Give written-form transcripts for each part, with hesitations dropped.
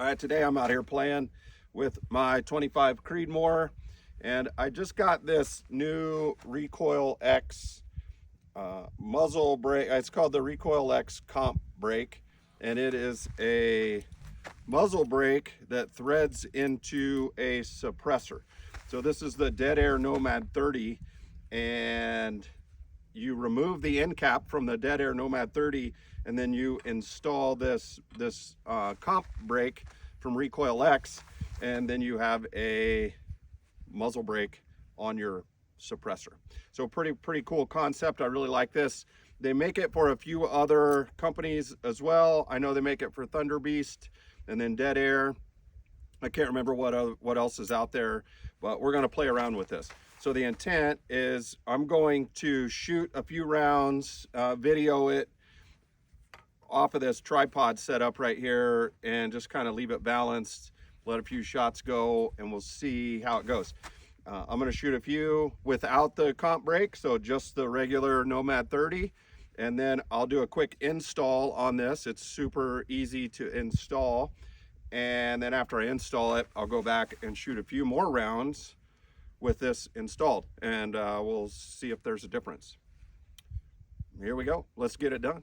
All right, today I'm out here playing with my 25 Creedmoor, and I just got this new Recoil X muzzle brake. It's called the Recoil X comp brake, and it is a muzzle brake that threads into a suppressor. So this is the Dead Air Nomad 30, and you remove the end cap from the Dead Air Nomad 30, and then you install this comp brake from Recoil X, and then you have a muzzle brake on your suppressor. So pretty cool concept. I really like this. They make it for a few other companies as well. I know they make it for Thunder Beast and then Dead Air. I can't remember what else is out there, but we're going to play around with this. So the intent is I'm going to shoot a few rounds, video it off of this tripod setup right here, and just kind of leave it balanced, let a few shots go, and we'll see how it goes. I'm going to shoot a few without the comp brake, so just the regular Nomad 30, and then I'll do a quick install on this. It's super easy to install, and then after I install it, I'll go back and shoot a few more rounds with this installed, and we'll see if there's a difference. Here we go. Let's get it done.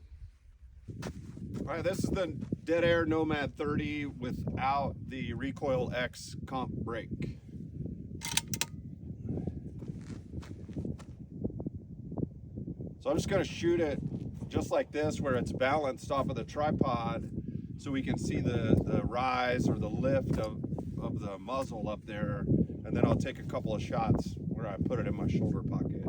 All right, this is the Dead Air Nomad 30 without the Recoil X comp brake. So I'm just going to shoot it just like this, where it's balanced off of the tripod, so we can see the rise or the lift of the muzzle up there, and then I'll take a couple of shots where I put it in my shoulder pocket.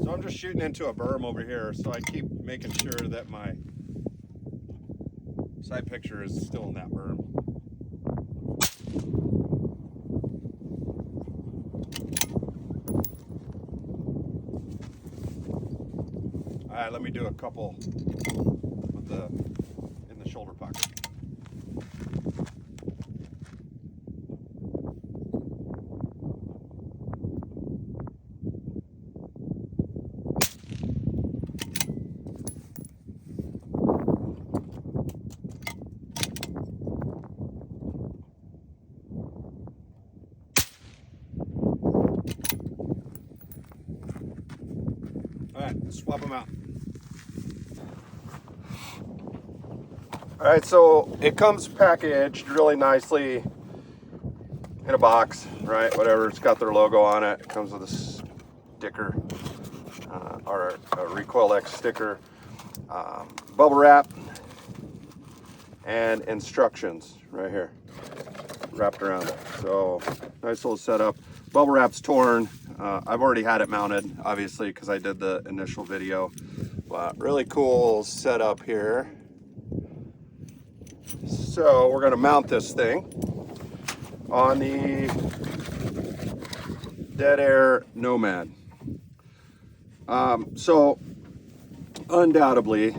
So I'm just shooting into a berm over here, so I keep making sure that my sight picture is still in that berm. All right, let me do a couple with in the shoulder pocket. All right, let's swap them out. All right, so it comes packaged really nicely in a box, right? Whatever, it's got their logo on it. It comes with a sticker, or a Recoil X sticker, bubble wrap, and instructions right here wrapped around it. So nice little setup. Bubble wrap's torn. I've already had it mounted, obviously, because I did the initial video. But really cool setup here. So we're going to mount this thing on the Dead Air Nomad. So undoubtedly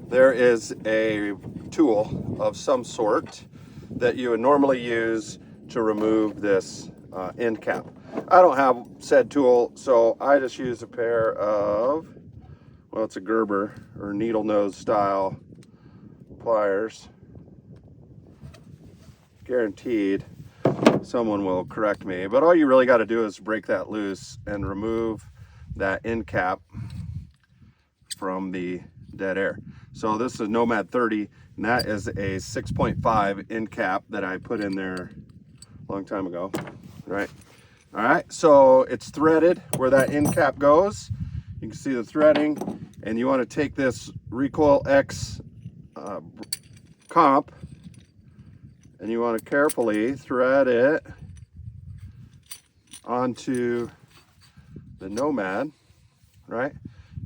there is a tool of some sort that you would normally use to remove this end cap. I don't have said tool, so I just use a pair of, well, it's a Gerber or needle nose style pliers. Guaranteed someone will correct me, but all you really got to do is break that loose and remove that end cap from the Dead Air. So this is Nomad 30, and that is a 6.5 end cap that I put in there a long time ago, right? All right, so it's threaded where that end cap goes. You can see the threading, and you want to take this Recoil X comp, and you want to carefully thread it onto the Nomad, right?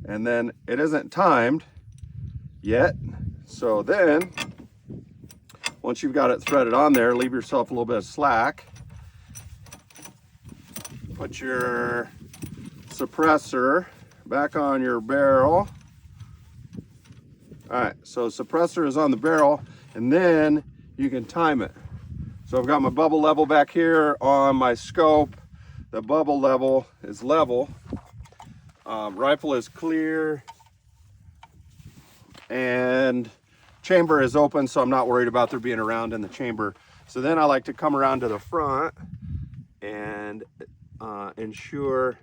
And then it isn't timed yet, so then once you've got it threaded on there, leave yourself a little bit of slack put your suppressor back on your barrel. All right, so suppressor is on the barrel, and then you can time it. So I've got my bubble level back here on my scope. The bubble level is level. Rifle is clear, and chamber is open, so I'm not worried about there being a round in the chamber. So then I like to come around to the front and ensure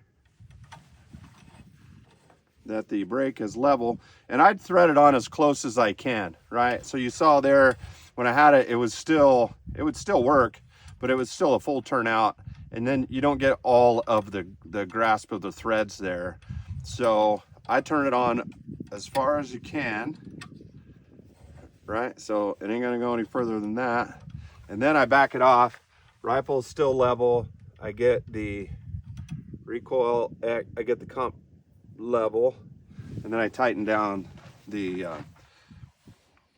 that the brake is level, and I'd thread it on as close as I can, right? So you saw there when I had it, it would still work, but it was still a full turnout, and then you don't get all of the grasp of the threads there. So I turn it on as far as you can, right? So it ain't gonna go any further than that, and then I back it off. Rifle's still level. I get the recoil, I get the comp level, and then I tighten down the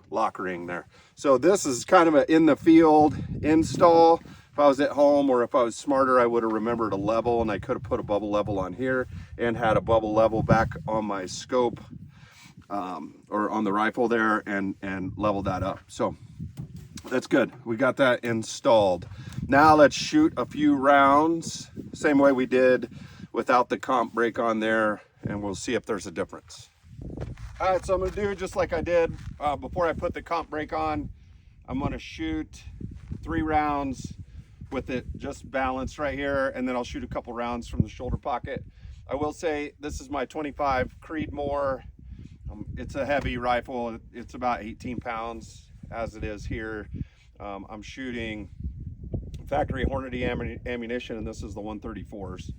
lock ring there. So this is kind of a in the field install. If I was at home, or if I was smarter, I would have remembered a level, and I could have put a bubble level on here and had a bubble level back on my scope or on the rifle there, and leveled that up. So that's good. We got that installed. Now let's shoot a few rounds, same way we did without the comp brake on there, and we'll see if there's a difference. All right, so I'm gonna do just like I did before I put the comp brake on. I'm gonna shoot 3 rounds with it just balanced right here, and then I'll shoot a couple rounds from the shoulder pocket. I will say this is my 25 Creedmoor. It's a heavy rifle. It's about 18 pounds as it is here. I'm shooting factory Hornady ammunition, and this is the 134s.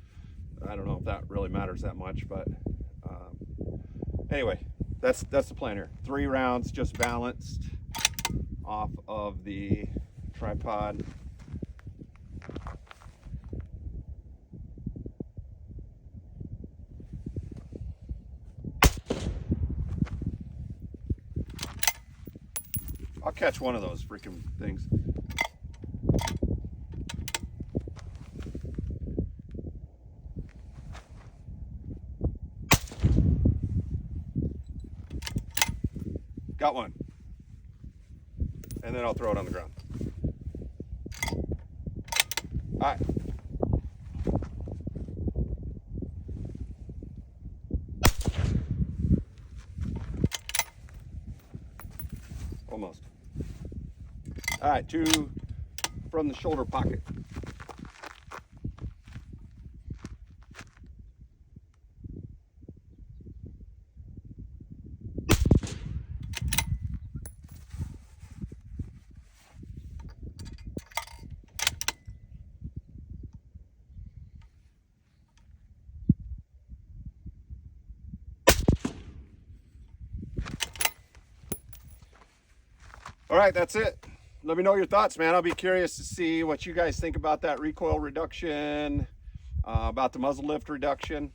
I don't know if that really matters that much, but anyway, that's the plan here. 3 rounds just balanced off of the tripod. I'll catch one of those freaking things. Got one. And then I'll throw it on the ground. All right. Almost. All right, 2 from the shoulder pocket. All right, that's it. Let me know your thoughts, man. I'll be curious to see what you guys think about that recoil reduction, about the muzzle lift reduction.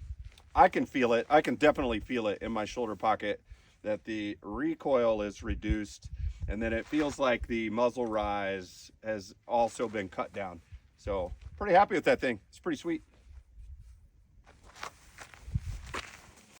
I can feel it. I can definitely feel it in my shoulder pocket that the recoil is reduced, and then it feels like the muzzle rise has also been cut down. So pretty happy with that thing. It's pretty sweet.